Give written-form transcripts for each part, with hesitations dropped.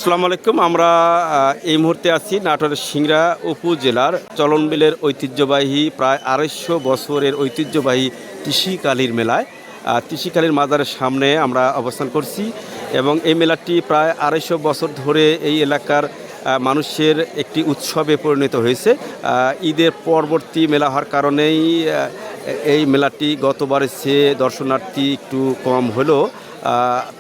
আসসালামু আলাইকুম। আমরা এই মুহূর্তে আছি নাটোরের সিংড়া উপজেলার চলনবিলের ঐতিহ্যবাহী প্রায় ২৫০ বছরের ঐতিহ্যবাহী তিসিকালীর মেলায়। তিসিকালীর মাজারের সামনে আমরা অবস্থান করছি এবং এই মেলাটি প্রায় ২৫০ বছর ধরে এই এলাকার মানুষের একটি উৎসবে পরিণত হয়েছে। ঈদের পরবর্তী মেলা হওয়ার কারণেই এই মেলাটি গতবারের চেয়ে দর্শনার্থী একটু কম হলেও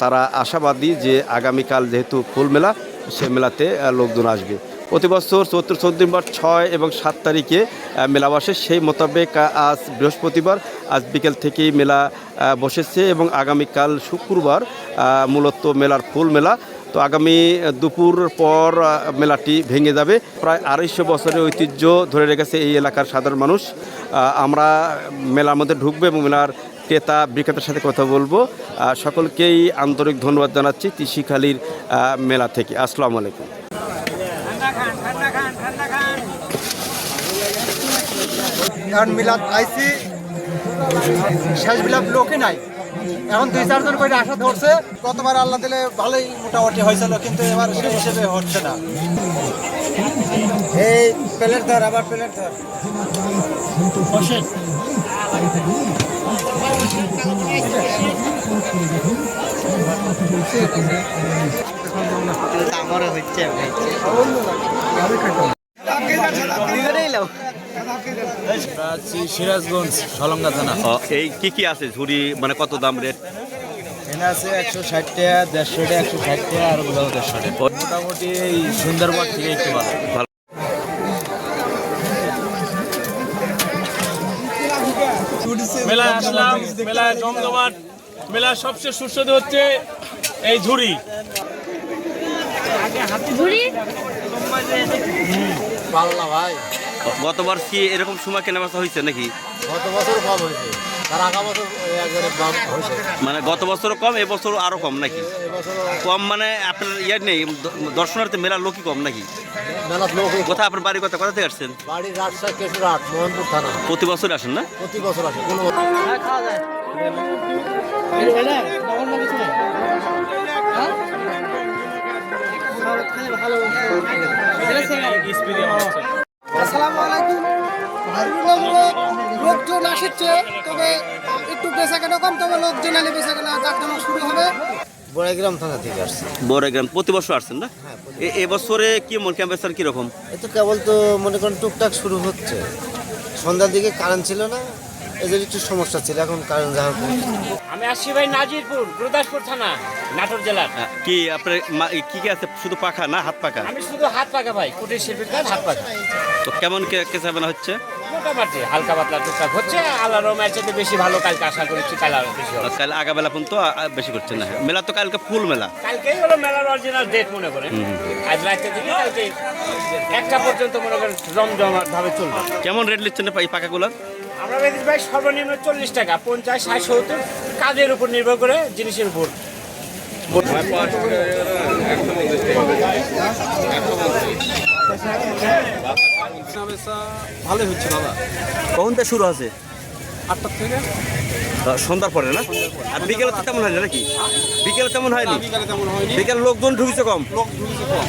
তারা আশাবাদী যে আগামীকাল যেহেতু ফুল মেলা, সে মেলাতে লোকজন আসবে। প্রতি বছর চতুর্থ দিনবার ৬ এবং ৭ তারিখে মেলা বসে। সেই মোতাবেক আজ বৃহস্পতিবার, আজ বিকেল থেকেই মেলা বসেছে এবং আগামীকাল শুক্রবার মূলত মেলার ফুল মেলা। তো আগামী দুপুর পর মেলাটি ভেঙে যাবে। প্রায় ২৫০ বছরের ঐতিহ্য ধরে রেখেছে এই এলাকার সাধারণ মানুষ। আমরা মেলার মধ্যে ঢুকবো এবং মেলার ক্রেতা বিক্রেতার সাথে কথা বলবো। সকলকেই আন্তরিক ধন্যবাদ জানাচ্ছি তিসিখালীর মেলা থেকে। আসসালামু আলাইকুম। এখন মিলাদ আইসি, শেষ মিলাদ লোকে নাই, এখন ২-৪ জন করে আশা ধরছে। গতবার আল্লাহ দিলে ভালোই মোটামুটি হয়েছিল, কিন্তু এবার সেই হিসেবে হচ্ছে না। এই প্লেট ধর, আবার প্লেট ধর। সিরাজগঞ্জ সলঙ্গা থানা। এই কি আছে ঝুড়ি, মানে কত দাম রেট? এখানে আছে ১৬০ টাকা, ১৫০ টাকা, ১৬০ টাকা, আর ১৫০ টাকা। মোটামুটি এই সুন্দরবন থেকে একটু ভালো। মেলায় আসলাম, মেলায় জমজমাট। মেলার সবচেয়ে সুস্বাদু হচ্ছে এই ঝুড়ি। পাল্লা ভাই, গতবার কি এরকম সময় কেনা বেচা হয়েছে নাকি? গত বছর কম হয়েছে, তার আগা বছর একবারে দাম হয়েছে। মানে গত বছরও কম, এবছর আরও কম নাকি? কম মানে আপনার ইয়ার নেই, দর্শনার্থী মেলার লোকই কম নাকি? মেলার লোক কোথায় আপনার বাড়ি, কোথা থেকে আসছেন? বাড়ি রাজশাহী কেশুরহাট, মোহনপুর থানা। প্রতি বছর আসেন না? প্রতি বছর আসে। কোনো আসসালামু আলাইকুম। লোকজন আসছে, তবে একটু বেচাকেনা কম, তবে লোকজন আলে বেচাকেনা জাকজমা শুরু হবে। বড়াইগ্রাম থানা থেকে আসছে। বড়গ্রাম প্রতি বছর আসছেন না? এবছরে কি মন ক্যাম্পেসার কীরকম? এই তো কেবল তো মনে করেন টুকটাক শুরু হচ্ছে। সন্ধ্যার দিকে কারেন্ট ছিল না, এদের একটু সমস্যা ছিল, এখন কারেন্ট যাওয়ার পর। আমি আসছি ভাই নাজিরপুর, গুরুদাসপুর থানা, নাটোর জেলার। কি আপনার কি আছে, শুধু পাখা না হাত পাখা? আমি শুধু হাত পাকা ভাই, কুটির শিল্পীর কাজ হাত পাকা। তো কেমন কেঁচাবেনা হচ্ছে? মোটামুটি হালকা পাতলা টুকটাক হচ্ছে। আল্লাহ রহমের চাইতে বেশি ভালো কালকে আশা করছি, কাল আরো বেশি হবে। কাল আগাবেলা পর্যন্ত বেশি করছে না? মেলা তো কালকে ফুল মেলা। কালকেই হলো মেলার অরিজিনাল ডেট মনে করেন। আজ রাতে থেকে কালকে 1টা পর্যন্ত মনে করেন জমজমাট ভাবে চলবে। কেমন রেট নিচ্ছেন এই পাখাগুলোর? আমরা বেশি ভাই সর্বনিম্ন 40 টাকা, 50, 60, 70 কাজের উপর নির্ভর করে, জিনিসের উপর। ভালোই হচ্ছে বাবা। কখন থেকে শুরু আছে? ৮টার থেকে সন্ধ্যার পরে না? আর বিকেলে তো তেমন হয়নি নাকি? বিকেলে তেমন হয়নি? বিকালে তেমন হয়নি, বিকেলে লোকজন ঢুকছে কম। লোক ঢুকছে কম।